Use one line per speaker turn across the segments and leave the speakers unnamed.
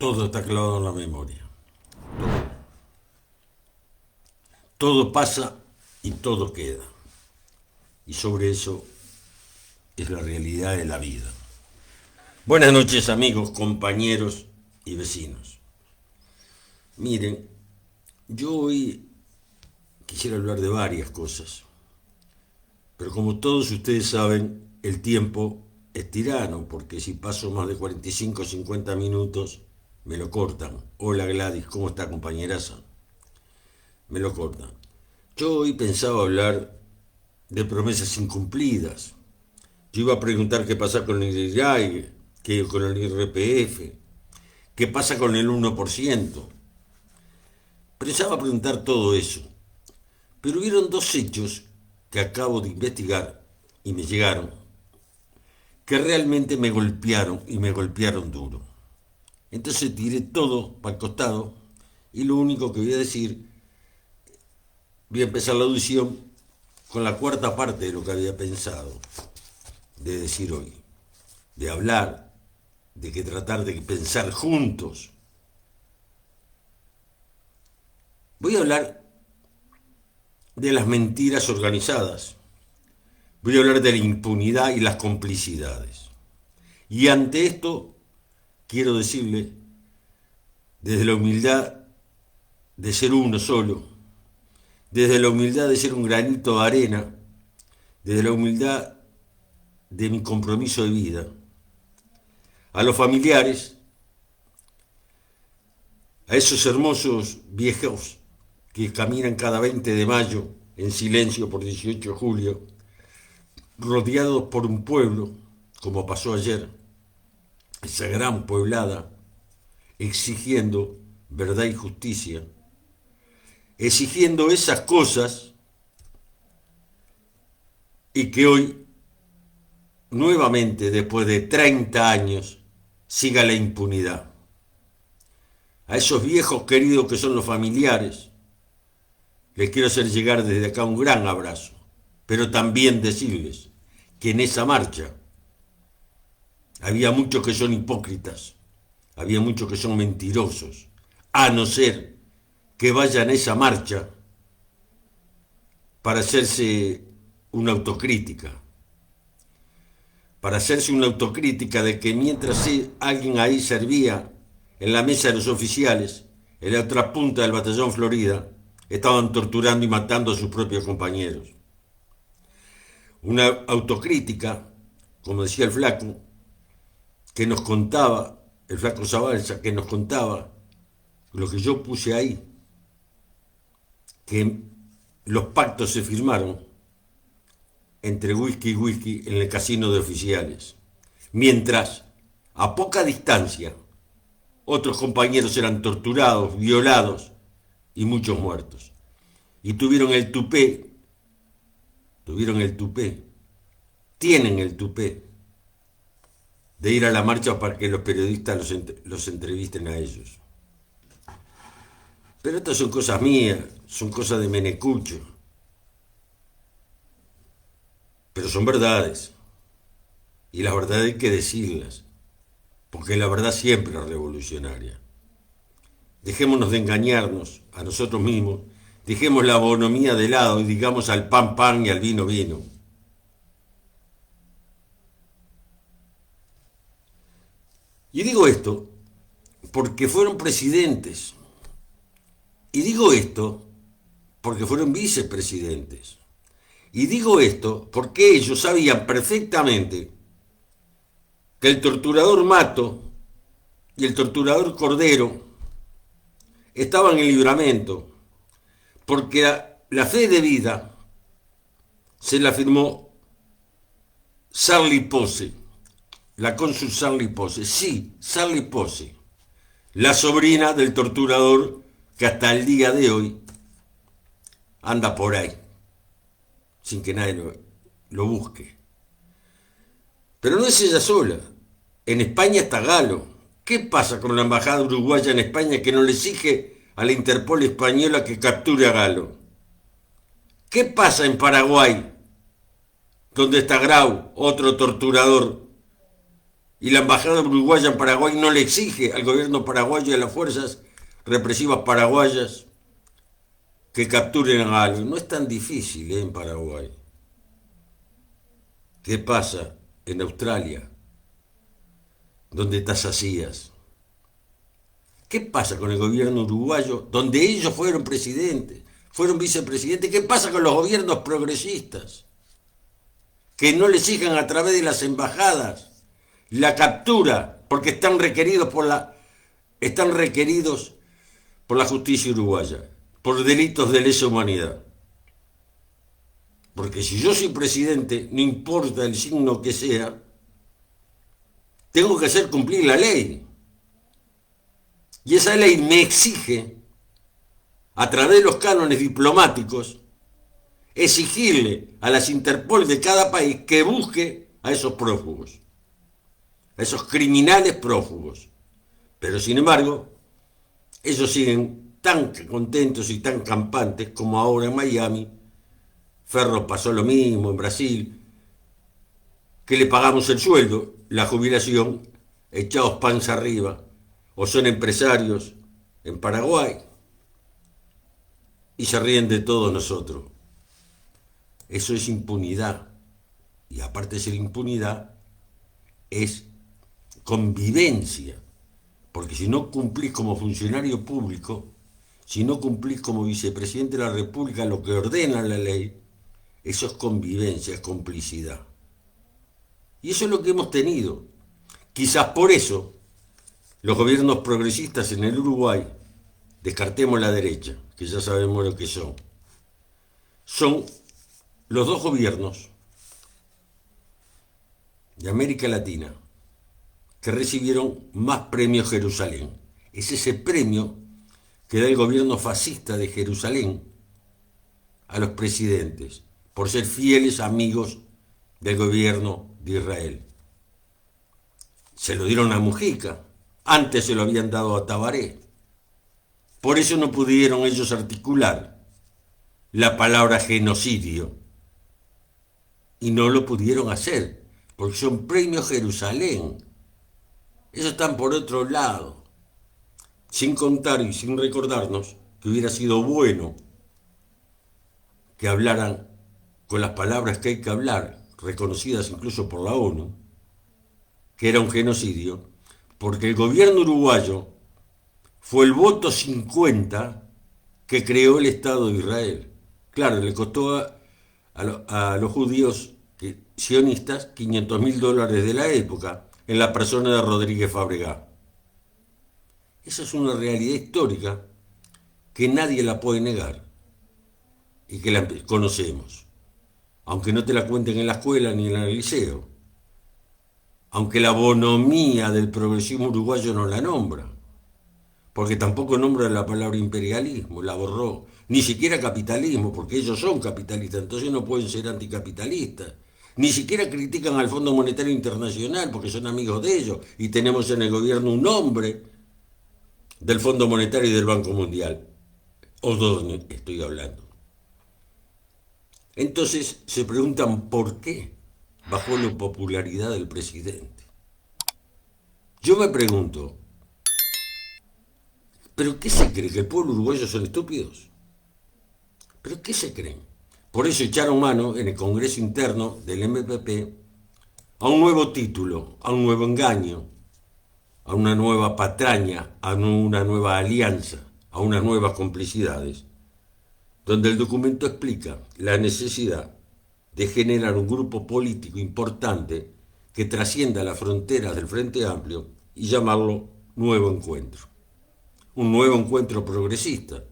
Todo está clavado en la memoria. Todo pasa y todo queda. Y sobre eso es la realidad de la vida. Buenas noches, amigos, compañeros y vecinos. Miren, yo hoy quisiera hablar de varias cosas, pero como todos ustedes saben, el tiempo es tirano, porque si paso más de 45 o 50 minutos, me lo cortan. Hola Gladys, ¿cómo está, compañeraza? Me lo cortan. Yo hoy pensaba hablar de promesas incumplidas. Yo iba a preguntar qué pasa con el IRAI, qué con el IRPF, qué pasa con el 1%. Pensaba preguntar todo eso. Pero hubieron dos hechos que acabo de investigar y me llegaron, que realmente me golpearon y me golpearon duro. Entonces tiré todo para el costado y lo único que voy a decir, voy a empezar la audición con la cuarta parte de lo que había pensado de decir hoy, de hablar, de que tratar de pensar juntos. Voy a hablar de las mentiras organizadas, voy a hablar de la impunidad y las complicidades. Y ante esto quiero decirle, desde la humildad de ser uno solo, desde la humildad de ser un granito de arena, desde la humildad de mi compromiso de vida, a los familiares, a esos hermosos viejos que caminan cada 20 de mayo en silencio por 18 de julio, rodeados por un pueblo, como pasó ayer, esa gran pueblada, exigiendo verdad y justicia, exigiendo esas cosas, y que hoy, nuevamente, después de 30 años, siga la impunidad. A esos viejos queridos que son los familiares, les quiero hacer llegar desde acá un gran abrazo, pero también decirles que en esa marcha había muchos que son hipócritas, había muchos que son mentirosos, a no ser que vayan a esa marcha para hacerse una autocrítica, de que mientras alguien ahí servía en la mesa de los oficiales, en la otra punta del batallón Florida, estaban torturando y matando a sus propios compañeros. Una autocrítica, como decía el flaco, que nos contaba, el flaco Zabalza, que nos contaba lo que yo puse ahí, que los pactos se firmaron entre whisky y whisky en el casino de oficiales, mientras a poca distancia otros compañeros eran torturados, violados y muchos muertos. Y tienen el tupé de ir a la marcha para que los periodistas los entrevisten a ellos. Pero estas son cosas mías, son cosas de Menecucho. Pero son verdades. Y las verdades hay que decirlas, porque la verdad siempre es revolucionaria. Dejémonos de engañarnos a nosotros mismos, dejemos la bonomía de lado y digamos al pan pan y al vino vino. Y digo esto porque fueron presidentes. Y digo esto porque fueron vicepresidentes. Y digo esto porque ellos sabían perfectamente que el torturador Mato y el torturador Cordero estaban en Libramento, porque la fe de vida se la firmó Sarli Pose, la cónsul Sarli Pose. Sí, Sarli Pose, la sobrina del torturador que hasta el día de hoy anda por ahí, sin que nadie lo busque. Pero no es ella sola. En España está Galo. ¿Qué pasa con la embajada uruguaya en España que no le exige a la Interpol española que capture a Galo? ¿Qué pasa en Paraguay, donde está Grau, otro torturador Y la embajada uruguaya en Paraguay no le exige al gobierno paraguayo y a las fuerzas represivas paraguayas que capturen a alguien. No es tan difícil, en Paraguay. ¿Qué pasa en Australia, donde tasasías? ¿Qué pasa con el gobierno uruguayo, donde ellos fueron presidentes, fueron vicepresidentes? ¿Qué pasa con los gobiernos progresistas, que no le exijan a través de las embajadas la captura, porque están requeridos por la justicia uruguaya, por delitos de lesa humanidad? Porque si yo soy presidente, no importa el signo que sea, tengo que hacer cumplir la ley. Y esa ley me exige, a través de los cánones diplomáticos, exigirle a las Interpol de cada país que busque a esos prófugos, a esos criminales prófugos. Pero sin embargo, ellos siguen tan contentos y tan campantes como ahora en Miami. Ferro pasó lo mismo en Brasil, que le pagamos el sueldo, la jubilación, echados panza arriba, o son empresarios en Paraguay y se ríen de todos nosotros. Eso es impunidad. Y aparte de ser impunidad, es convivencia. Porque si no cumplís como funcionario público, si no cumplís como vicepresidente de la República lo que ordena la ley, eso es convivencia, es complicidad. Y eso es lo que hemos tenido. Quizás por eso los gobiernos progresistas en el Uruguay, descartemos la derecha, que ya sabemos lo que son los dos gobiernos de América Latina que recibieron más premios Jerusalén. Es ese premio que da el gobierno fascista de Jerusalén a los presidentes por ser fieles amigos del gobierno de Israel. Se lo dieron a Mujica, antes se lo habían dado a Tabaré. Por eso no pudieron ellos articular la palabra genocidio. Y no lo pudieron hacer, porque son premios Jerusalén. Ellos están por otro lado. Sin contar y sin recordarnos que hubiera sido bueno que hablaran con las palabras que hay que hablar, reconocidas incluso por la ONU, que era un genocidio, porque el gobierno uruguayo fue el voto 50 que creó el Estado de Israel. Claro, le costó a los judíos sionistas $500.000 de la época, en la persona de Rodríguez Fabregá. Esa es una realidad histórica que nadie la puede negar y que la conocemos, aunque no te la cuenten en la escuela ni en el liceo, aunque la bonomía del progresismo uruguayo no la nombra, porque tampoco nombra la palabra imperialismo, la borró, ni siquiera capitalismo, porque ellos son capitalistas, entonces no pueden ser anticapitalistas. Ni siquiera critican al Fondo Monetario Internacional porque son amigos de ellos y tenemos en el gobierno un hombre del Fondo Monetario y del Banco Mundial. O dos estoy hablando. Entonces se preguntan por qué bajó la popularidad del presidente. Yo me pregunto, ¿pero qué se cree? ¿Que el pueblo uruguayo son estúpidos? ¿Pero qué se creen? Por eso echaron mano en el Congreso Interno del MPP a un nuevo título, a un nuevo engaño, a una nueva patraña, a una nueva alianza, a unas nuevas complicidades, donde el documento explica la necesidad de generar un grupo político importante que trascienda las fronteras del Frente Amplio y llamarlo Nuevo Encuentro. Un nuevo encuentro progresista,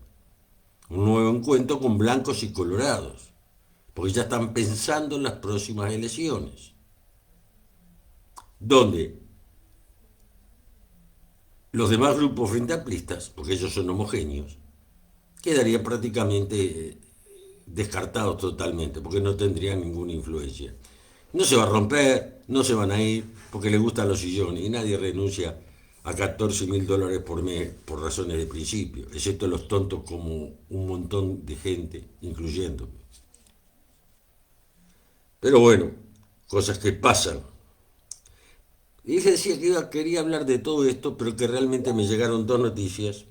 un nuevo encuentro con blancos y colorados, porque ya están pensando en las próximas elecciones, donde los demás grupos frente amplistas, porque ellos son homogéneos, quedarían prácticamente descartados totalmente, porque no tendrían ninguna influencia. No se va a romper, no se van a ir, porque les gustan los sillones, y nadie renuncia a $14.000 por mes por razones de principio, excepto los tontos como un montón de gente, incluyéndome. Pero bueno, cosas que pasan. Y le decía que quería hablar de todo esto, pero que realmente me llegaron dos noticias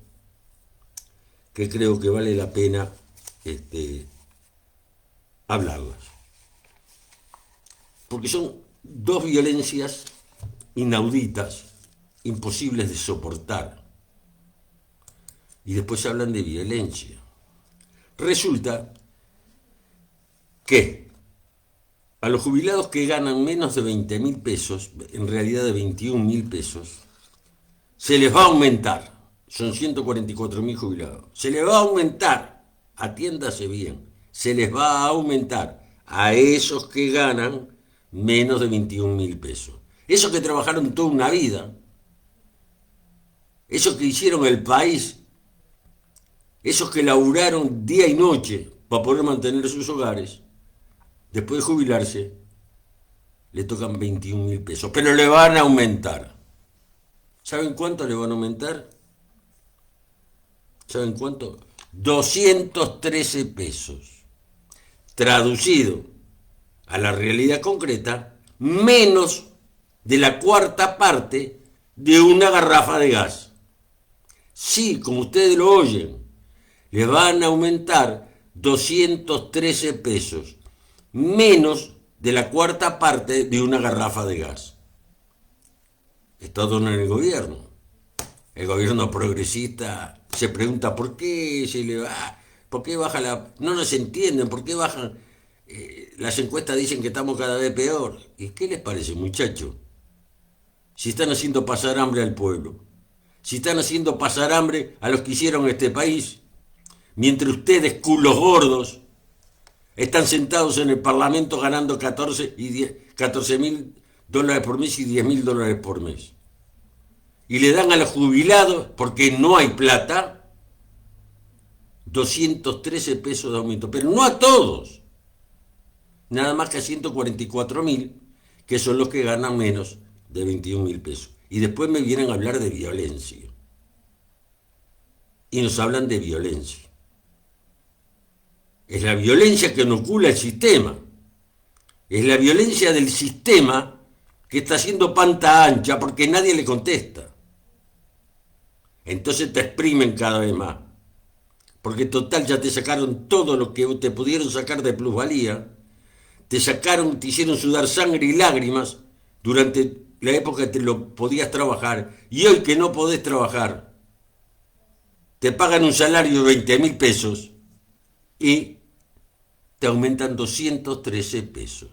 que creo que vale la pena hablarlas. Porque son dos violencias inauditas, imposibles de soportar. Y después hablan de violencia. Resulta que a los jubilados que ganan menos de 20.000 pesos, en realidad de 21.000 pesos, se les va a aumentar. Son 144.000 jubilados. Se les va a aumentar, atiéndase bien, se les va a aumentar a esos que ganan menos de 21.000 pesos. Esos que trabajaron toda una vida, esos que hicieron el país, esos que laburaron día y noche para poder mantener sus hogares, después de jubilarse, le tocan 21.000 pesos, pero le van a aumentar. ¿Saben cuánto le van a aumentar? ¿Saben cuánto? 213 pesos. Traducido a la realidad concreta, menos de la cuarta parte de una garrafa de gas. Sí, como ustedes lo oyen, les van a aumentar 213 pesos, menos de la cuarta parte de una garrafa de gas. Está todo en el gobierno. El gobierno progresista se pregunta por qué se le va, por qué baja la. No nos entienden, por qué bajan. Las encuestas dicen que estamos cada vez peor. ¿Y qué les parece, muchachos? Si están haciendo pasar hambre al pueblo, si están haciendo pasar hambre a los que hicieron este país, mientras ustedes, culos gordos, están sentados en el Parlamento ganando 14.000 dólares por mes y 10.000 dólares por mes. Y le dan a los jubilados, porque no hay plata, 213 pesos de aumento. Pero no a todos. Nada más que a 144.000, que son los que ganan menos de 21.000 pesos. Y después me vienen a hablar de violencia. Y nos hablan de violencia. Es la violencia que inocula el sistema. Es la violencia del sistema que está haciendo panta ancha porque nadie le contesta. Entonces te exprimen cada vez más. Porque total ya te sacaron todo lo que te pudieron sacar de plusvalía. Te sacaron, te hicieron sudar sangre y lágrimas durante la época que te lo podías trabajar. Y hoy que no podés trabajar, te pagan un salario de 20.000 pesos y te aumentan 213 pesos.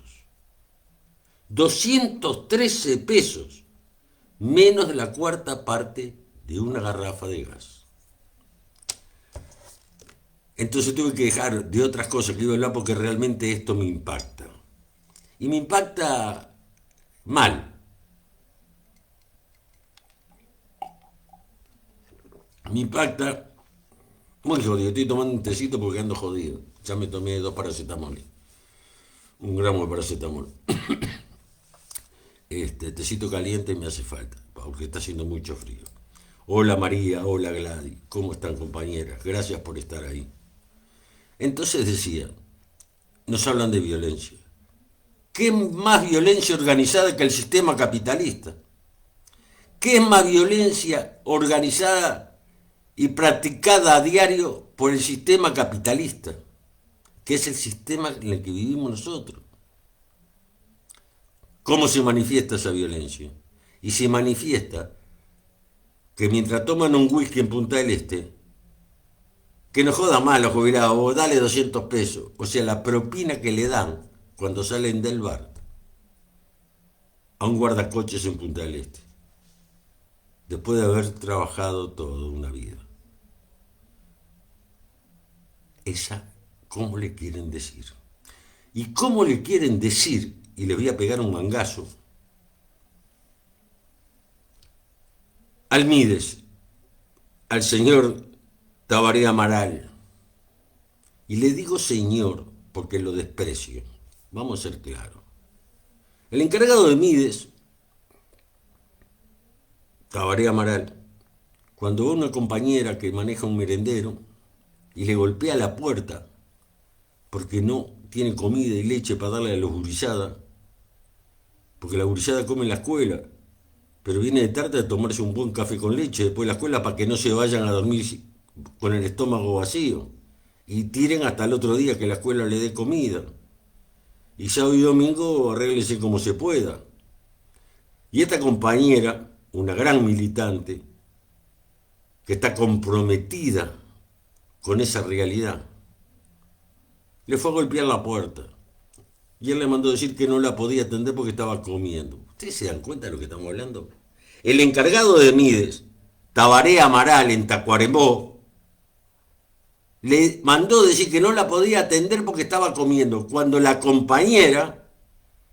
213 pesos, menos de la cuarta parte de una garrafa de gas. Entonces tuve que dejar de otras cosas que iba a hablar porque realmente esto me impacta. Y me impacta mal. Me impacta muy jodido. Estoy tomando un tecito porque ando jodido. Ya me tomé 2 paracetamol. 1 gramo de paracetamol. Tecito caliente me hace falta, porque está haciendo mucho frío. Hola María, hola Gladys, ¿cómo están compañeras? Gracias por estar ahí. Entonces decía, nos hablan de violencia. ¿Qué más violencia organizada que el sistema capitalista? ¿Qué es más violencia organizada y practicada a diario por el sistema capitalista? Que es el sistema en el que vivimos nosotros. ¿Cómo se manifiesta esa violencia? Y se manifiesta que mientras toman un whisky en Punta del Este, que no jodan más los jubilados, vos dale 200 pesos, o sea, la propina que le dan cuando salen del bar a un guardacoches en Punta del Este, después de haber trabajado toda una vida. Esa, ¿cómo le quieren decir? ¿Y cómo le quieren decir? Y le voy a pegar un mangazo al Mides, al señor Tabaré Amaral. Y le digo señor porque lo desprecio. Vamos a ser claros. El encargado de Mides, Tabaré Amaral, cuando va una compañera que maneja un merendero y le golpea la puerta porque no tiene comida y leche para darle a los gurilladas, porque la gurizada come en la escuela pero viene de tarde a tomarse un buen café con leche después de la escuela para que no se vayan a dormir con el estómago vacío y tiren hasta el otro día que la escuela le dé comida. Y sábado y domingo arréglese como se pueda. Y esta compañera, una gran militante, que está comprometida con esa realidad, le fue a golpear la puerta. Y él le mandó decir que no la podía atender porque estaba comiendo. ¿Ustedes se dan cuenta de lo que estamos hablando? El encargado de Mides, Tabaré Amaral en Tacuarembó, le mandó decir que no la podía atender porque estaba comiendo, cuando la compañera,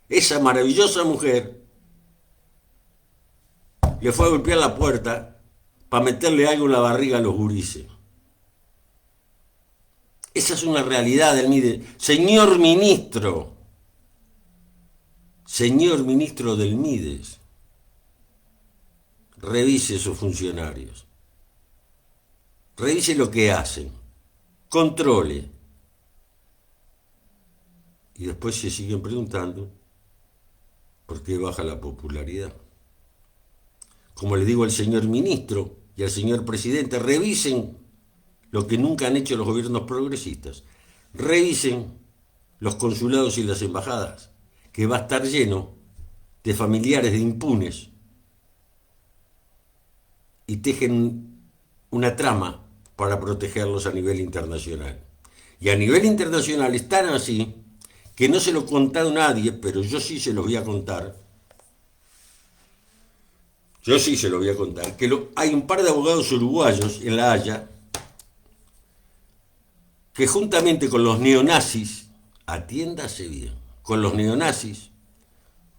esa maravillosa mujer, le fue a golpear la puerta para meterle algo en la barriga a los gurises. Esa es una realidad del Mides. Señor ministro del Mides, revise sus funcionarios, revise lo que hacen, controle. Y después se siguen preguntando por qué baja la popularidad. Como le digo al señor ministro y al señor presidente, revisen lo que nunca han hecho los gobiernos progresistas. Revisen los consulados y las embajadas, que va a estar lleno de familiares de impunes y tejen una trama para protegerlos a nivel internacional. Y a nivel internacional están así que no se lo he contado a nadie, pero yo sí se los voy a contar. Hay un par de abogados uruguayos en La Haya que juntamente con los neonazis, atiéndase bien, con los neonazis,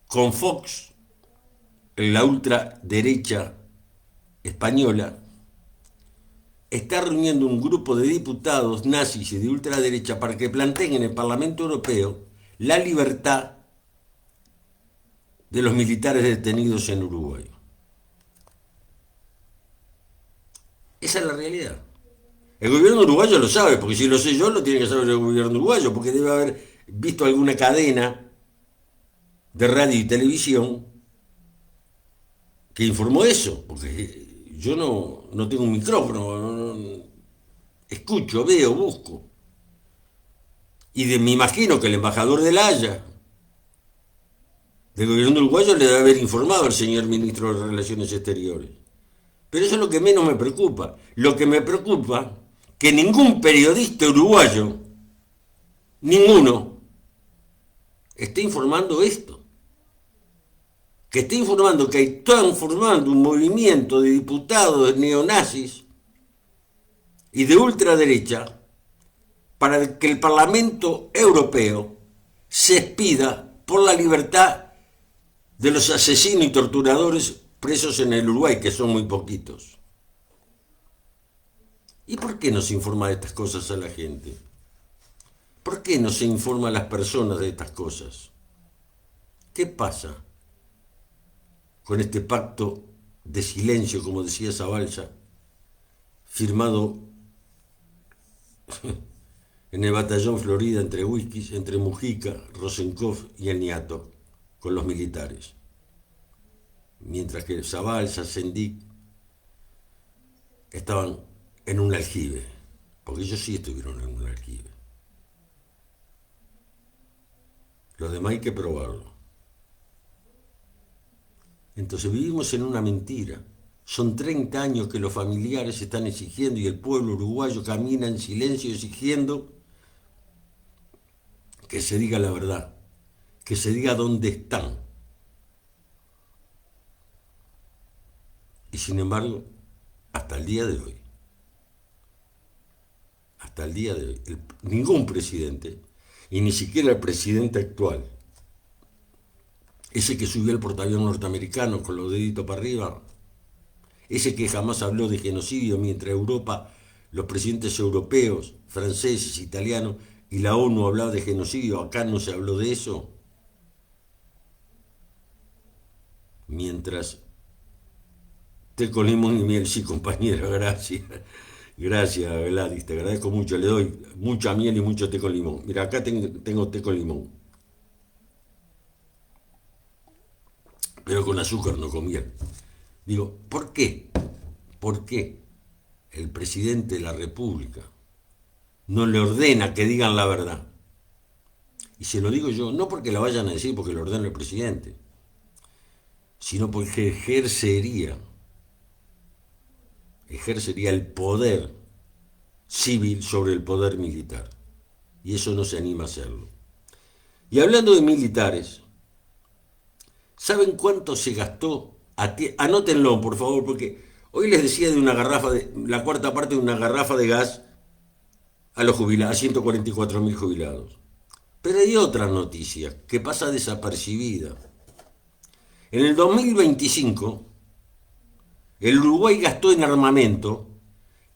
con Fox, la ultraderecha española, está reuniendo un grupo de diputados nazis y de ultraderecha para que planteen en el Parlamento Europeo la libertad de los militares detenidos en Uruguay. Esa es la realidad. El gobierno uruguayo lo sabe, porque si lo sé yo, lo tiene que saber el gobierno uruguayo, porque debe haber visto alguna cadena de radio y televisión que informó eso, porque yo no tengo un micrófono, escucho, veo, busco. Y me imagino que el embajador de La Haya, del gobierno uruguayo, le debe haber informado al señor ministro de Relaciones Exteriores. Pero eso es lo que menos me preocupa. Lo que me preocupa que ningún periodista uruguayo, ninguno, esté informando esto. Que esté informando que están formando un movimiento de diputados neonazis y de ultraderecha para que el Parlamento Europeo se expida por la libertad de los asesinos y torturadores presos en el Uruguay, que son muy poquitos. ¿Y por qué no se informa de estas cosas a la gente? ¿Por qué no se informa a las personas de estas cosas? ¿Qué pasa con este pacto de silencio, como decía Zabalza, firmado en el batallón Florida entre Whiskys, entre Mujica, Rosenkopf y el Niato, con los militares? Mientras que Zabalza, Sendik estaban en un aljibe, porque ellos sí estuvieron en un aljibe. Los demás hay que probarlo. Entonces vivimos en una mentira. Son 30 años que los familiares están exigiendo y el pueblo uruguayo camina en silencio exigiendo que se diga la verdad, que se diga dónde están. Y sin embargo, hasta el día de hoy, ningún presidente, y ni siquiera el presidente actual, ese que subió al portaavión norteamericano con los deditos para arriba, ese que jamás habló de genocidio, mientras Europa, los presidentes europeos, franceses, italianos y la ONU hablaban de genocidio, acá no se habló de eso. Mientras té con limón y miel, sí, compañera, gracias. Gracias, Gladys, te agradezco mucho, le doy mucha miel y mucho té con limón. Mira, acá tengo té con limón. pero con azúcar no comían. Digo, ¿por qué? ¿Por qué el presidente de la República no le ordena que digan la verdad? Y se lo digo yo, no porque la vayan a decir porque lo ordena el presidente, sino porque ejercería el poder civil sobre el poder militar. Y eso no se anima a hacerlo. Y hablando de militares, ¿saben cuánto se gastó? Anótenlo, por favor, porque hoy les decía de una garrafa, la cuarta parte de una garrafa de gas a los jubilados, a 144.000 jubilados. Pero hay otra noticia que pasa desapercibida. En el 2025, el Uruguay gastó en armamento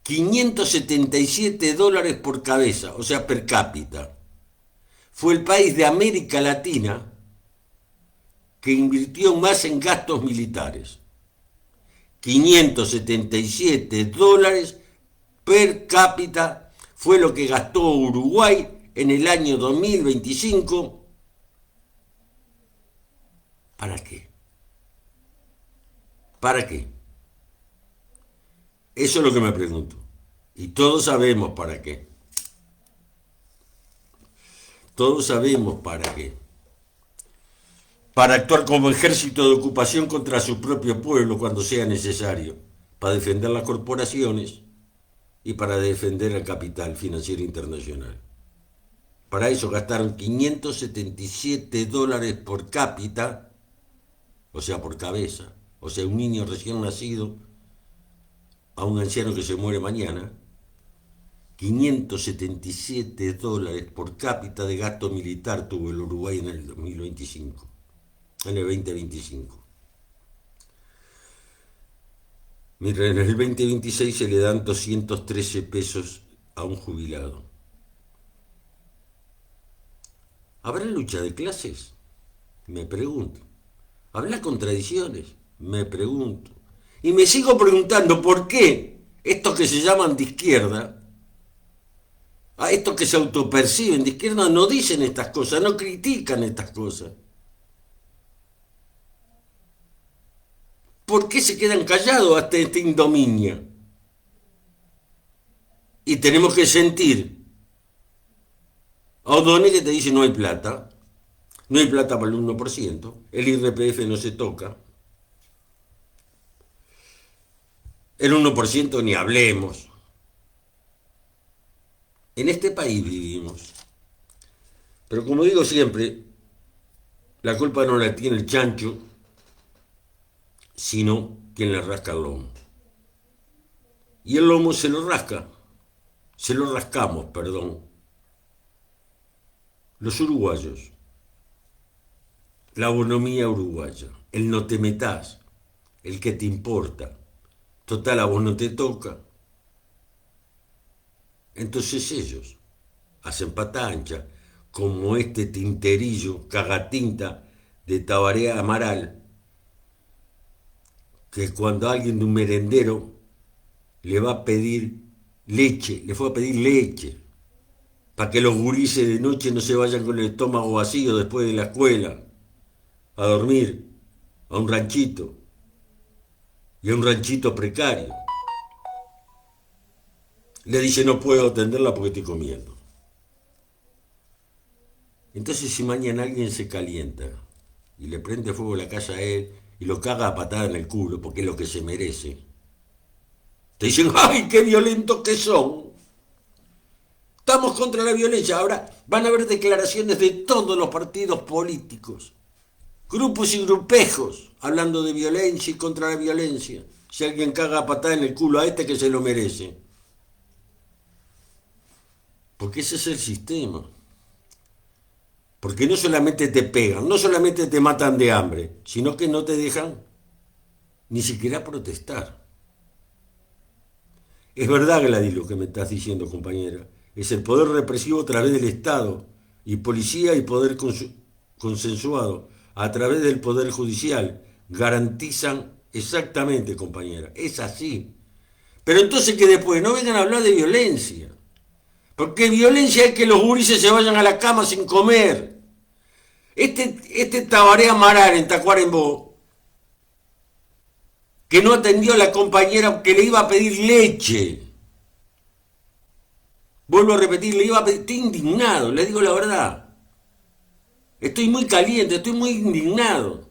$577 por cabeza, o sea, per cápita. Fue el país de América Latina que invirtió más en gastos militares. $577 per cápita fue lo que gastó Uruguay en el año 2025. ¿Para qué? ¿Para qué? Eso es lo que me pregunto. Y todos sabemos para qué. Todos sabemos para qué. Para actuar como ejército de ocupación contra su propio pueblo cuando sea necesario, para defender las corporaciones y para defender el capital financiero internacional. Para eso gastaron $577 por cápita, o sea, por cabeza. O sea, un niño recién nacido a un anciano que se muere mañana, $577 por cápita de gasto militar tuvo el Uruguay en el 2025, en el 2025. Mira, en el 2026 se le dan 213 pesos a un jubilado. ¿Habrá lucha de clases? Me pregunto. ¿Habrá contradicciones? Me pregunto. Y me sigo preguntando por qué estos que se llaman de izquierda, a estos que se autoperciben de izquierda, no dicen estas cosas, no critican estas cosas. ¿Por qué se quedan callados hasta esta indominia? Y tenemos que sentir a O'Donnell que te dice no hay plata para el 1%, el IRPF no se toca, el 1% ni hablemos. En este país vivimos. Pero como digo siempre, la culpa no la tiene el chancho, sino quien le rasca el lomo. Y el lomo se lo rascamos, los uruguayos, la bonomía uruguaya, el no te metás, el que te importa, total a vos no te toca. Entonces ellos hacen pata ancha, como este tinterillo, cagatinta de Tabaré Amaral, que cuando alguien de un merendero le va a pedir leche, le fue a pedir leche, para que los gurises de noche no se vayan con el estómago vacío después de la escuela, a dormir, a un ranchito, y a un ranchito precario. Le dice, no puedo atenderla porque estoy comiendo. Entonces, si mañana alguien se calienta y le prende fuego la casa a él y lo caga a patada en el culo porque es lo que se merece, te dicen, ¡ay, qué violentos que son! Estamos contra la violencia. Ahora van a haber declaraciones de todos los partidos políticos, grupos y grupejos, hablando de violencia y contra la violencia. Si alguien caga a patada en el culo a este que se lo merece. Porque ese es el sistema. Porque no solamente te pegan, no solamente te matan de hambre, sino que no te dejan ni siquiera protestar. Es verdad, Gladys, lo que me estás diciendo, compañera. Es el poder represivo a través del Estado, y policía y poder consensuado a través del Poder Judicial garantizan exactamente, compañera. Es así. Pero entonces que después no vengan a hablar de violencia. Porque violencia es que los gurises se vayan a la cama sin comer. Este Tabaré Amaral en Tacuarembó que no atendió a la compañera que le iba a pedir leche. Vuelvo a repetir, le iba a pedir, estoy indignado, le digo la verdad. Estoy muy caliente, estoy muy indignado.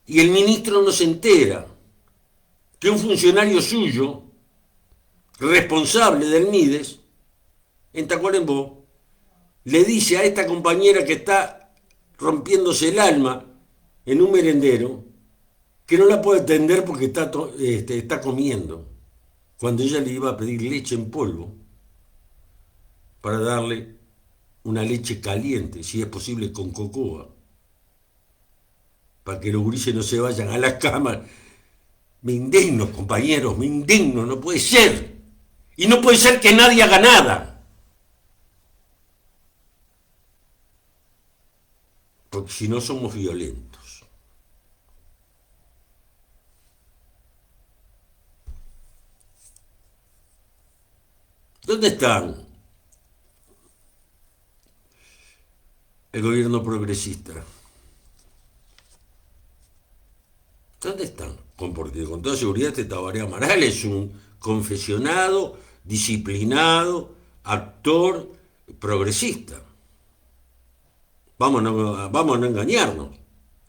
Y el ministro no se entera que un funcionario suyo, responsable del MIDES, en Tacuarembó, le dice a esta compañera que está rompiéndose el alma en un merendero que no la puede atender porque está comiendo, cuando ella le iba a pedir leche en polvo para darle una leche caliente, si es posible con cocoa, para que los gurises no se vayan a las camas. Me indigno, compañeros, me indigno, no puede ser. Y no puede ser que nadie haga nada. Porque si no somos violentos. ¿Dónde están el gobierno progresista? ¿Dónde están? Porque con toda seguridad este Tabaré Amaral es un confesionado, disciplinado, actor progresista. Vamos a no engañarnos.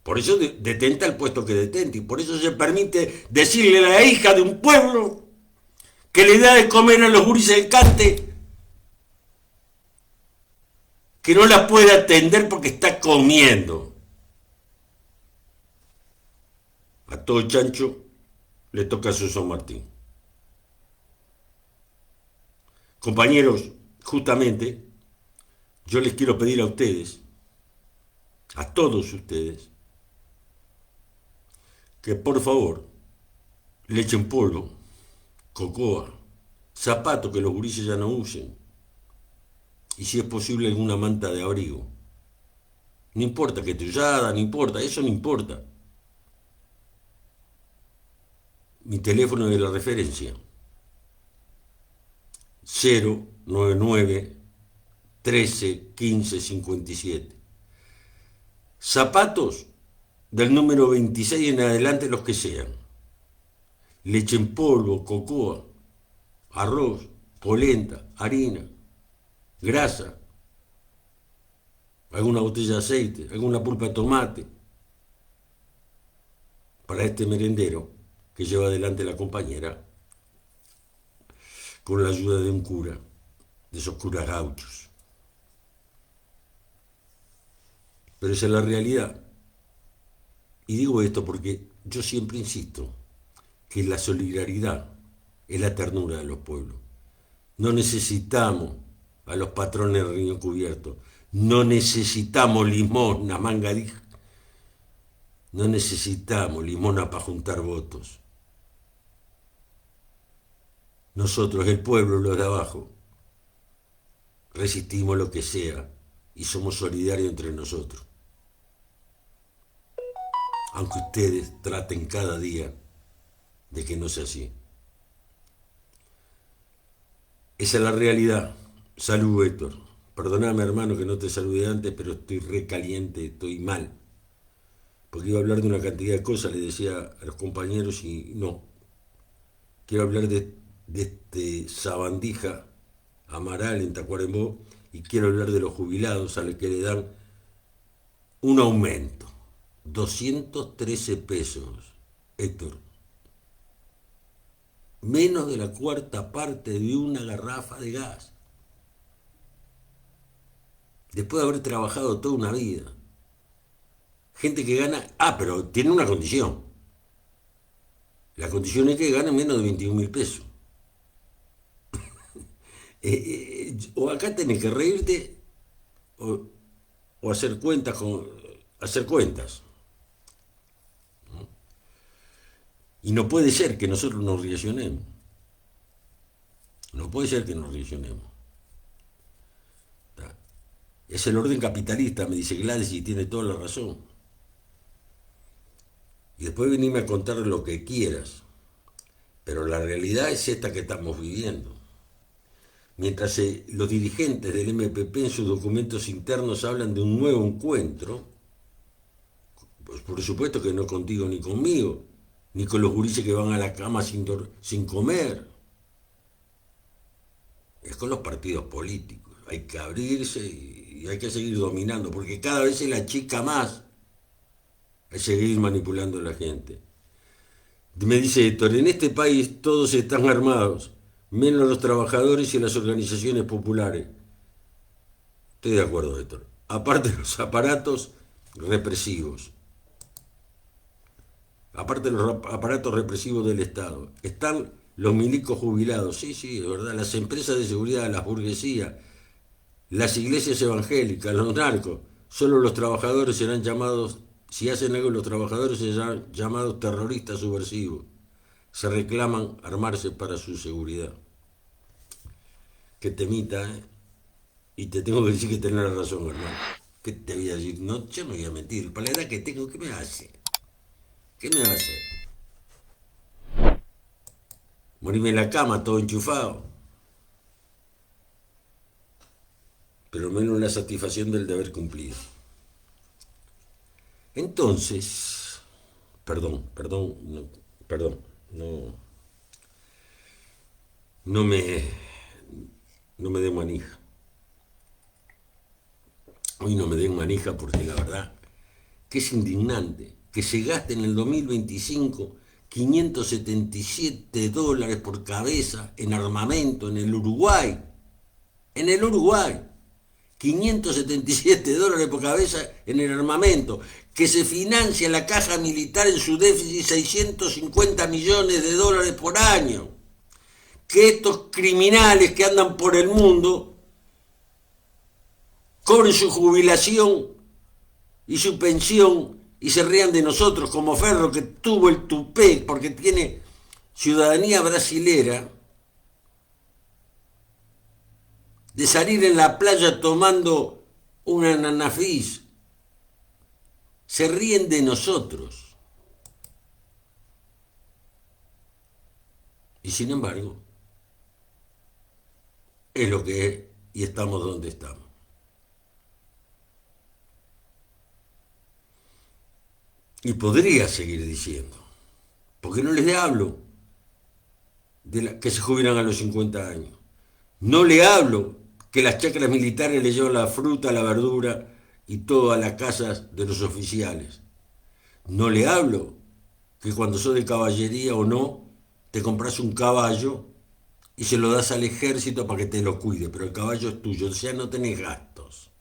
Por eso detenta el puesto que detenta y por eso se permite decirle a la hija de un pueblo que le da de comer a los gurises del Cante que no la puede atender porque está comiendo. A todo chancho le toca a su San Martín. Compañeros, justamente yo les quiero pedir a ustedes, a todos ustedes, que por favor le echen polvo, cocoa, zapatos que los gurises ya no usen, y si es posible alguna manta de abrigo. No importa que esté usada, no importa, eso no importa. Mi teléfono de la referencia, 099 13 15 57. Zapatos del número 26 en adelante, los que sean. Leche en polvo, cocoa, arroz, polenta, harina, grasa, alguna botella de aceite, alguna pulpa de tomate, para este merendero que lleva adelante la compañera con la ayuda de un cura, de esos curas gauchos. Pero esa es la realidad. Y digo esto porque yo siempre insisto que la solidaridad es la ternura de los pueblos. No necesitamos a los patrones de riñón cubierto, no necesitamos limosna, mangadija, no necesitamos limosna para juntar votos. Nosotros, el pueblo, los de abajo, resistimos lo que sea y somos solidarios entre nosotros. Aunque ustedes traten cada día de que no sea así. Esa es la realidad. Salud, Héctor. Perdóname, hermano, que no te saludé antes, pero estoy recaliente, estoy mal. Porque iba a hablar de una cantidad de cosas, le decía a los compañeros, y no. Quiero hablar de este Sabandija Amaral en Tacuarembó, y quiero hablar de los jubilados a los que le dan un aumento. 213 pesos, Héctor. Menos de la cuarta parte de una garrafa de gas. Después de haber trabajado toda una vida. Gente que gana... pero tiene una condición. La condición es que gane menos de 21.000 pesos. O acá tenés que reírte o hacer cuentas hacer cuentas. Y no puede ser que nosotros nos reaccionemos. No puede ser que nos reaccionemos. Es el orden capitalista, me dice Gladys, y tiene toda la razón. Y después venirme a contar lo que quieras. Pero la realidad es esta que estamos viviendo. Mientras los dirigentes del MPP en sus documentos internos hablan de un nuevo encuentro, pues por supuesto que no contigo ni conmigo, ni con los gurises que van a la cama sin comer. Es con los partidos políticos. Hay que abrirse y hay que seguir dominando, porque cada vez se la chica más a seguir manipulando a la gente. Me dice Héctor, en este país todos están armados, menos los trabajadores y las organizaciones populares. Estoy de acuerdo, Héctor. Aparte de los aparatos represivos. Aparte de los aparatos represivos del Estado. Están los milicos jubilados. Sí, sí, es verdad. Las empresas de seguridad, las burguesías, las iglesias evangélicas, los narcos. Solo los trabajadores serán llamados, si hacen algo los trabajadores serán llamados terroristas subversivos. Se reclaman armarse para su seguridad. Qué temita, ¿eh? Y te tengo que decir que tenés razón, hermano. ¿Qué te voy a decir? No, yo no voy a mentir. Para la edad que tengo, ¿qué me hace? ¿Qué me va a hacer? Morirme en la cama, todo enchufado. Pero menos la satisfacción del deber cumplido. Entonces, no, no me, no me den manija. Hoy no me den manija porque la verdad que es indignante que se gaste en el 2025 $577 por cabeza en armamento en el Uruguay. En el Uruguay. $577 por cabeza en el armamento, que se financia la caja militar en su déficit $650 millones por año, que estos criminales que andan por el mundo cobren su jubilación y su pensión y se rían de nosotros como Ferro, que tuvo el tupé porque tiene ciudadanía brasilera, de salir en la playa tomando un ananafis. Se ríen de nosotros. Y sin embargo, es lo que es y estamos donde estamos. Y podría seguir diciendo, porque no les hablo de que se jubilan a los 50 años. No le hablo que las chacras militares le llevan la fruta, la verdura y todo a las casas de los oficiales. No le hablo que cuando sos de caballería o no, te compras un caballo y se lo das al ejército para que te lo cuide, pero el caballo es tuyo, o sea, no tenés gastos.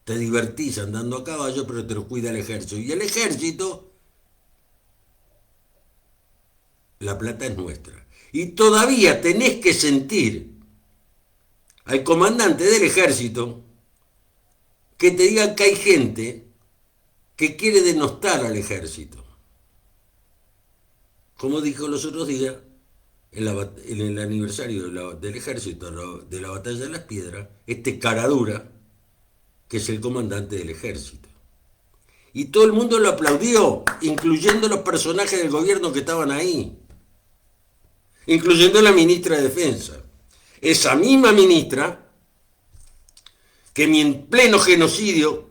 Te divertís andando a caballo, pero te lo cuida el ejército. Y el ejército, la plata es nuestra. Y todavía tenés que sentir al comandante del ejército que te diga que hay gente que quiere denostar al ejército. Como dijo los otros días, en el aniversario del ejército, de la batalla de las piedras, este caradura, que es el comandante del ejército. Y todo el mundo lo aplaudió, incluyendo los personajes del gobierno que estaban ahí, incluyendo la ministra de Defensa. Esa misma ministra que en pleno genocidio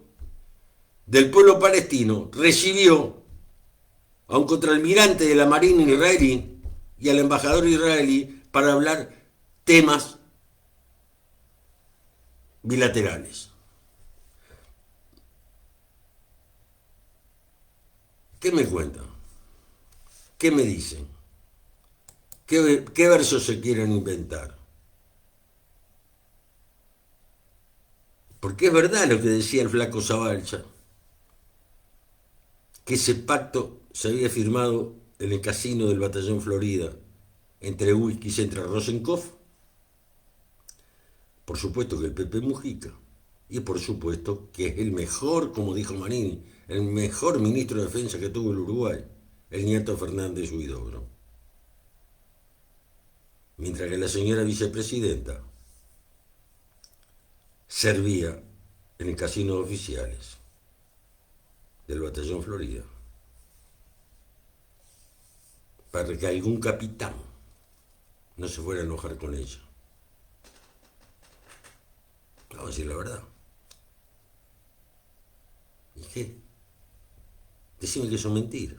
del pueblo palestino recibió a un contraalmirante de la Marina israelí y al embajador israelí para hablar temas bilaterales. ¿Qué me cuentan? ¿Qué me dicen? ¿Qué versos se quieren inventar? Porque es verdad lo que decía el flaco Zabalza, que ese pacto se había firmado en el casino del Batallón Florida entre Wilkes, entre Rosenkopf, por supuesto que el Pepe Mujica, y por supuesto que es el mejor, como dijo Manini, el mejor ministro de Defensa que tuvo el Uruguay, el nieto Fernández Huidobro. Mientras que la señora vicepresidenta servía en el casino de oficiales del Batallón Florida para que algún capitán no se fuera a enojar con ella. Vamos a decir la verdad. ¿Y qué? Decime que eso es mentira,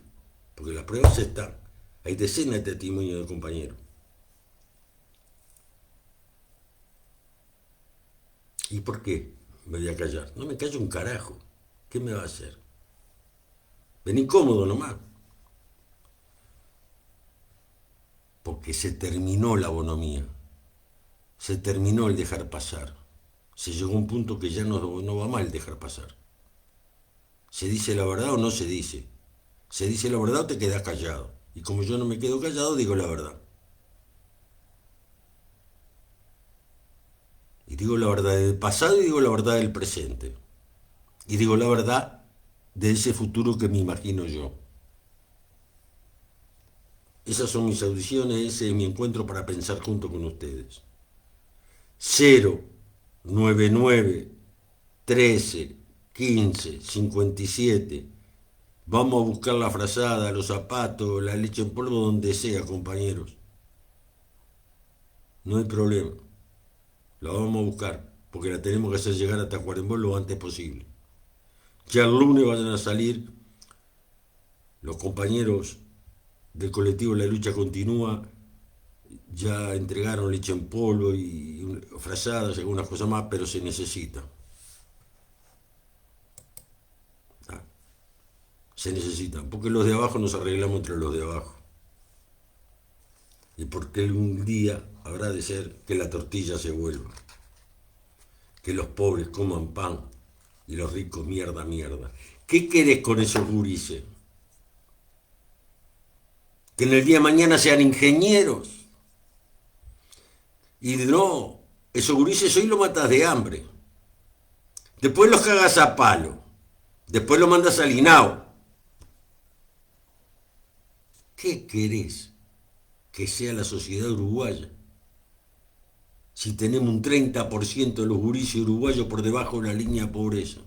porque las pruebas están. Hay decenas de testimonios de compañeros. ¿Y por qué me voy a callar? No me callo un carajo. ¿Qué me va a hacer? Vení cómodo nomás. Porque se terminó la bonomía. Se terminó el dejar pasar. Se llegó a un punto que ya no va mal dejar pasar. ¿Se dice la verdad o no se dice? ¿Se dice la verdad o te quedas callado? Y como yo no me quedo callado, digo la verdad. Y digo la verdad del pasado y digo la verdad del presente. Y digo la verdad de ese futuro que me imagino yo. Esas son mis audiciones, ese es mi encuentro para pensar junto con ustedes. 099 13 15 57. Vamos a buscar la frazada, los zapatos, la leche en polvo, donde sea, compañeros. No hay problema. La vamos a buscar, porque la tenemos que hacer llegar hasta Cuarembó lo antes posible. Ya el lunes vayan a salir los compañeros del colectivo La Lucha Continúa, ya entregaron leche en polvo y frazadas y algunas cosas más, pero se necesita. Se necesitan, porque los de abajo nos arreglamos entre los de abajo. Y porque un día habrá de ser que la tortilla se vuelva, que los pobres coman pan y los ricos mierda. ¿Qué querés con esos gurises? Que en el día de mañana sean ingenieros. Y no, esos gurises hoy lo matas de hambre. Después los cagas a palo. Después los mandas al INAO. ¿Qué querés que sea la sociedad uruguaya? Si tenemos un 30% de los gurises uruguayos por debajo de la línea de pobreza.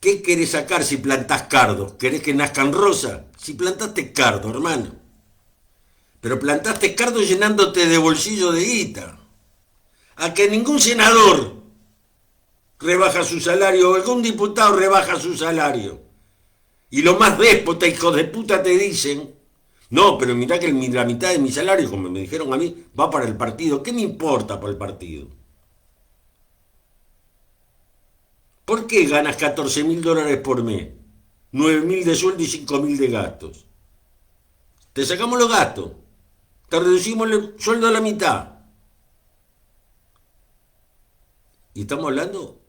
¿Qué querés sacar si plantás cardo? ¿Querés que nazcan rosas? Si plantaste cardo, hermano. Pero plantaste cardo llenándote de bolsillo de guita. A que ningún senador rebaja su salario o algún diputado rebaja su salario. Y los más déspotas, hijos de puta, te dicen, no, pero mirá que la mitad de mi salario, como me dijeron a mí, va para el partido. ¿Qué me importa para el partido? ¿Por qué ganas $14.000 por mes? 9.000 de sueldo y 5.000 de gastos. Te sacamos los gastos. Te reducimos el sueldo a la mitad. Y estamos hablando,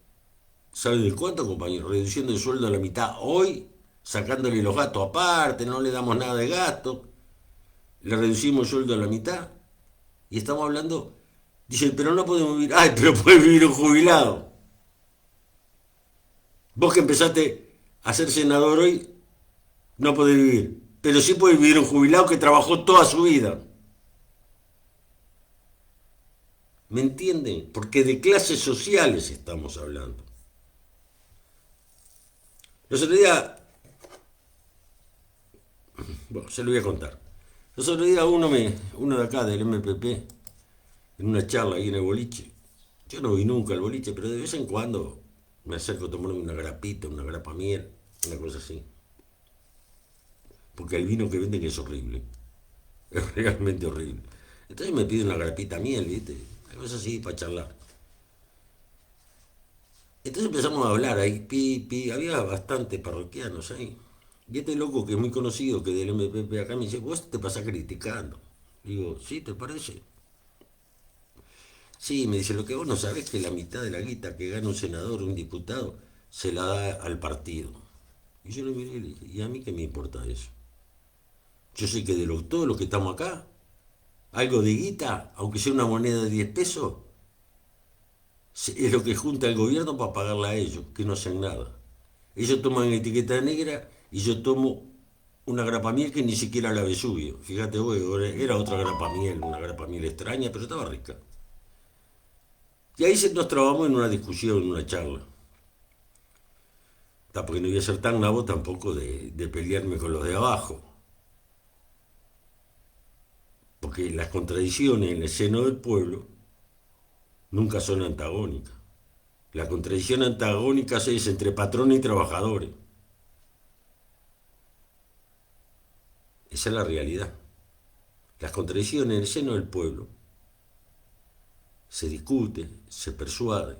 ¿sabe de cuánto, compañero? Reduciendo el sueldo a la mitad hoy, sacándole los gastos aparte, no le damos nada de gasto, le reducimos el sueldo a la mitad. Y estamos hablando, dicen, pero no podemos vivir. Ay, pero puede vivir un jubilado. Vos que empezaste a ser senador hoy, no podés vivir. Pero sí puede vivir un jubilado que trabajó toda su vida. ¿Me entienden? Porque de clases sociales estamos hablando. Los otros días, bueno, se lo voy a contar. Los otros días uno de acá del MPP, en una charla ahí en el boliche, yo no vi nunca al boliche, pero de vez en cuando me acerco a tomarme una grapita, una grapa miel, una cosa así. Porque el vino que venden es horrible. Es realmente horrible. Entonces me piden una grapita miel, ¿viste? Algo así para charlar. Entonces empezamos a hablar ahí, había bastantes parroquianos ahí. Y este loco que es muy conocido, que del MPP acá, me dice, vos te pasás criticando. Digo, ¿sí te parece? Sí, me dice, lo que vos no sabés es que la mitad de la guita que gana un senador o un diputado se la da al partido. Y yo le miré y le dije, ¿y a mí qué me importa eso? Yo sé que de todos los que estamos acá, algo de guita, aunque sea una moneda de 10 pesos, es lo que junta el gobierno para pagarla a ellos, que no hacen nada. Ellos toman etiqueta negra y yo tomo una grapa miel que ni siquiera la Vesubio. Fíjate vos, era otra grapa miel, una grapa miel extraña, pero estaba rica. Y ahí nos trabamos en una discusión, en una charla. Porque no voy a ser tan nabo tampoco de pelearme con los de abajo. Porque las contradicciones en el seno del pueblo nunca son antagónicas. La contradicción antagónica es entre patrones y trabajadores. Esa es la realidad. Las contradicciones en el seno del pueblo se discuten, se persuaden,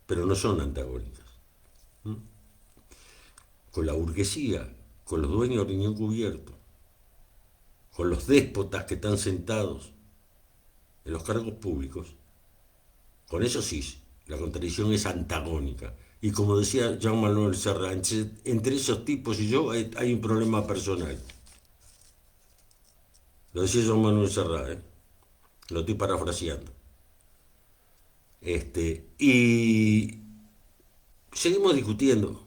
pero no son antagónicas. ¿Mm? Con la burguesía, con los dueños de riñón cubierto, con los déspotas que están sentados en los cargos públicos, con eso sí, la contradicción es antagónica. Y como decía Jean Manuel Serra, entre esos tipos y yo hay un problema personal. Lo decía Jean Manuel Serra, lo estoy parafraseando. Y seguimos discutiendo.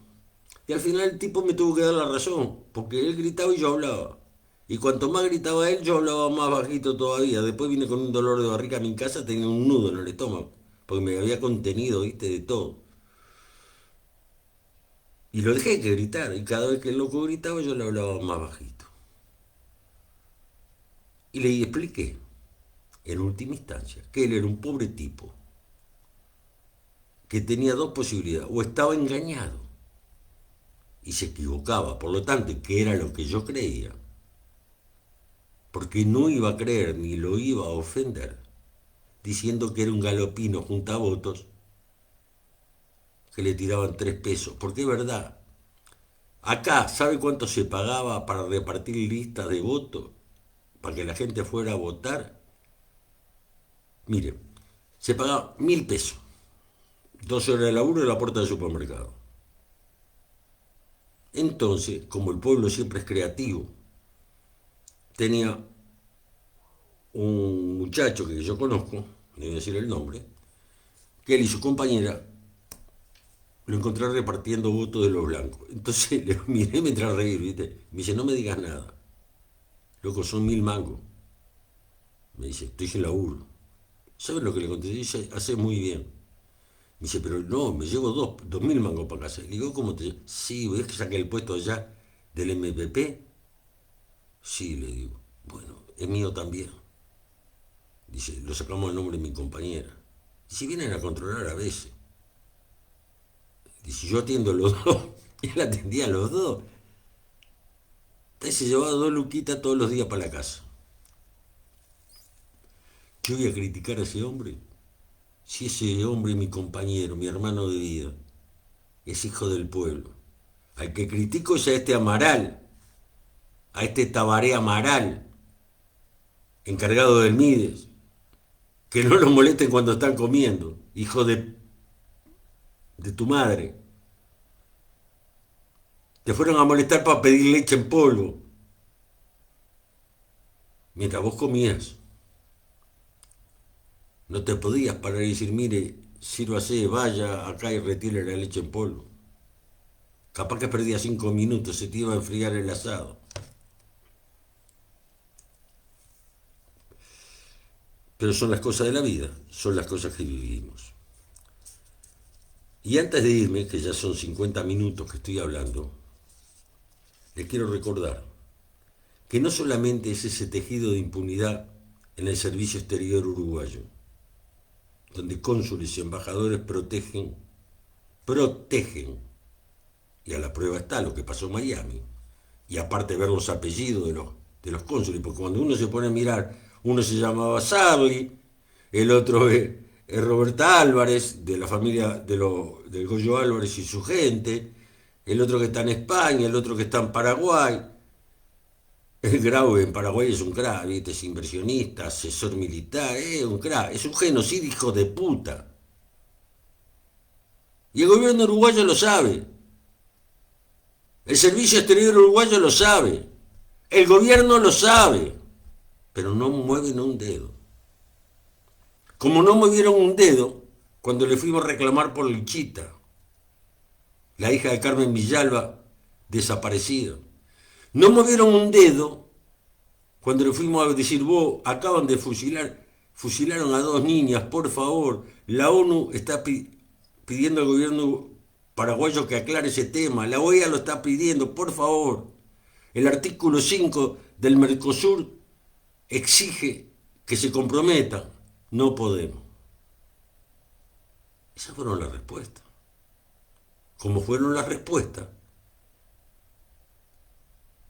Y al final el tipo me tuvo que dar la razón, porque él gritaba y yo hablaba. Y cuanto más gritaba él, yo hablaba más bajito todavía. Después vine con un dolor de barriga a mi casa, tenía un nudo en el estómago, porque me había contenido, viste, de todo. Y lo dejé que gritar, y cada vez que el loco gritaba yo le hablaba más bajito. Y le expliqué, en última instancia, que él era un pobre tipo, que tenía dos posibilidades, o estaba engañado, y se equivocaba, por lo tanto, que era lo que yo creía, porque no iba a creer ni lo iba a ofender, diciendo que era un galopino votos que le tiraban 3 pesos, porque es verdad. Acá, ¿sabe cuánto se pagaba para repartir listas de votos? Para que la gente fuera a votar. Mire, se pagaba 1.000 pesos. 12 horas de laburo en la puerta del supermercado. Entonces, como el pueblo siempre es creativo, tenía un muchacho que yo conozco, no voy a decir el nombre, que él y su compañera lo encontré repartiendo votos de los blancos. Entonces le miré mientras reír, ¿viste? Me dice, no me digas nada. Loco, son 1.000 mangos. Me dice, estoy sin laburo. ¿Sabes lo que le contesté? Dice, hace muy bien. Me dice, pero no, me llevo 2.000 mangos para casa. Le digo, ¿cómo te...? Sí, ¿ves que saqué el puesto allá del MPP? Sí, le digo. Bueno, es mío también. Dice, lo sacamos el nombre de mi compañera. Y si vienen a controlar a veces. Dice, yo atiendo a los dos. Él atendía a los dos. Entonces se llevaba 2 luquitas todos los días para la casa. ¿Yo voy a criticar a ese hombre? Si ese hombre es mi compañero, mi hermano de vida, es hijo del pueblo. Al que critico es a este Amaral, a este Tabaré Amaral, encargado del Mides, que no lo molesten cuando están comiendo, hijo de tu madre. Te fueron a molestar para pedir leche en polvo, mientras vos comías. No te podías parar y decir, mire, sírvase, vaya acá y retire la leche en polvo. Capaz que perdía 5 minutos, se te iba a enfriar el asado. Pero son las cosas de la vida, son las cosas que vivimos. Y antes de irme, que ya son 50 minutos que estoy hablando, les quiero recordar que no solamente es ese tejido de impunidad en el servicio exterior uruguayo, donde cónsules y embajadores protegen, y a la prueba está lo que pasó en Miami, y aparte ver los apellidos de los cónsules, porque cuando uno se pone a mirar, uno se llamaba Sarli, el otro es Roberta Álvarez, de la familia del Goyo Álvarez y su gente, el otro que está en España, el otro que está en Paraguay. El Grau en Paraguay es un crack, ¿viste? Es inversionista, asesor militar, es un crack, es un genocidio hijo de puta. Y el gobierno uruguayo lo sabe. El servicio exterior uruguayo lo sabe. El gobierno lo sabe. Pero no mueven un dedo. Como no movieron un dedo cuando le fuimos a reclamar por Lichita, la hija de Carmen Villalba, desaparecida. No movieron un dedo cuando le fuimos a decir, vos acaban de fusilaron a 2 niñas, por favor, la ONU está pidiendo al gobierno paraguayo que aclare ese tema, la OEA lo está pidiendo, por favor. El artículo 5 del Mercosur exige que se comprometan. No podemos. Esas fueron las respuestas. Como fueron las respuestas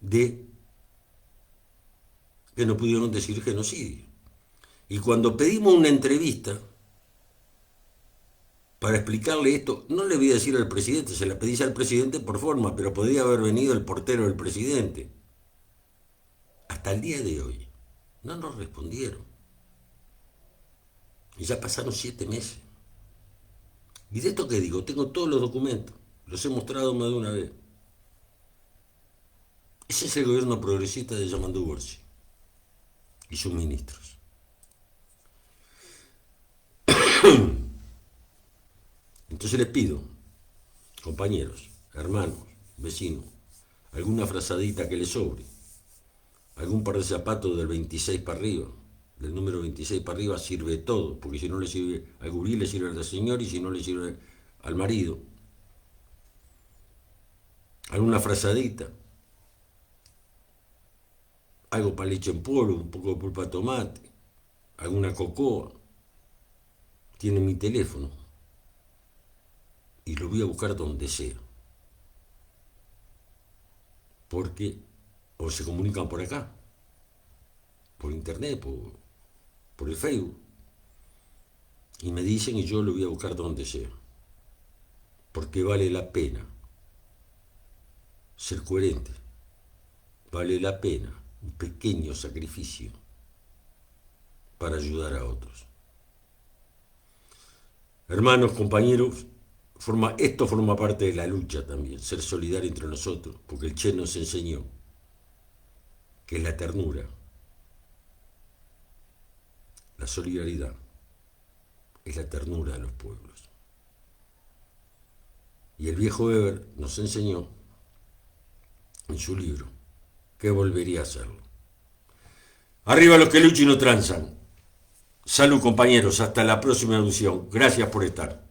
de que no pudieron decir genocidio. Y cuando pedimos una entrevista para explicarle esto, no le voy a decir al presidente, se la pedí al presidente por forma, pero podría haber venido el portero del presidente. Hasta el día de hoy no nos respondieron. Y ya pasaron 7 meses. ¿Y de esto qué digo? Tengo todos los documentos, los he mostrado más de una vez. Ese es el gobierno progresista de Yamandu Gorsi y sus ministros. Entonces les pido, compañeros, hermanos, vecinos, alguna frazadita que les sobre, algún par de zapatos del 26 para arriba, del número 26 para arriba sirve todo, porque si no le sirve al gurí, le sirve al señor, y si no le sirve al marido. Alguna frazadita, algo para leche en polvo, un poco de pulpa de tomate, alguna cocoa. Tienen mi teléfono y lo voy a buscar donde sea, porque o se comunican por acá, por internet, por el Facebook, y me dicen y yo lo voy a buscar donde sea, porque vale la pena ser coherente, vale la pena un pequeño sacrificio para ayudar a otros. Hermanos, compañeros, esto forma parte de la lucha también, ser solidario entre nosotros, porque el Che nos enseñó que la ternura, la solidaridad, es la ternura de los pueblos. Y el viejo Weber nos enseñó en su libro que volvería a hacerlo. Arriba los que luchan y no transan. Salud, compañeros, hasta la próxima audición. Gracias por estar.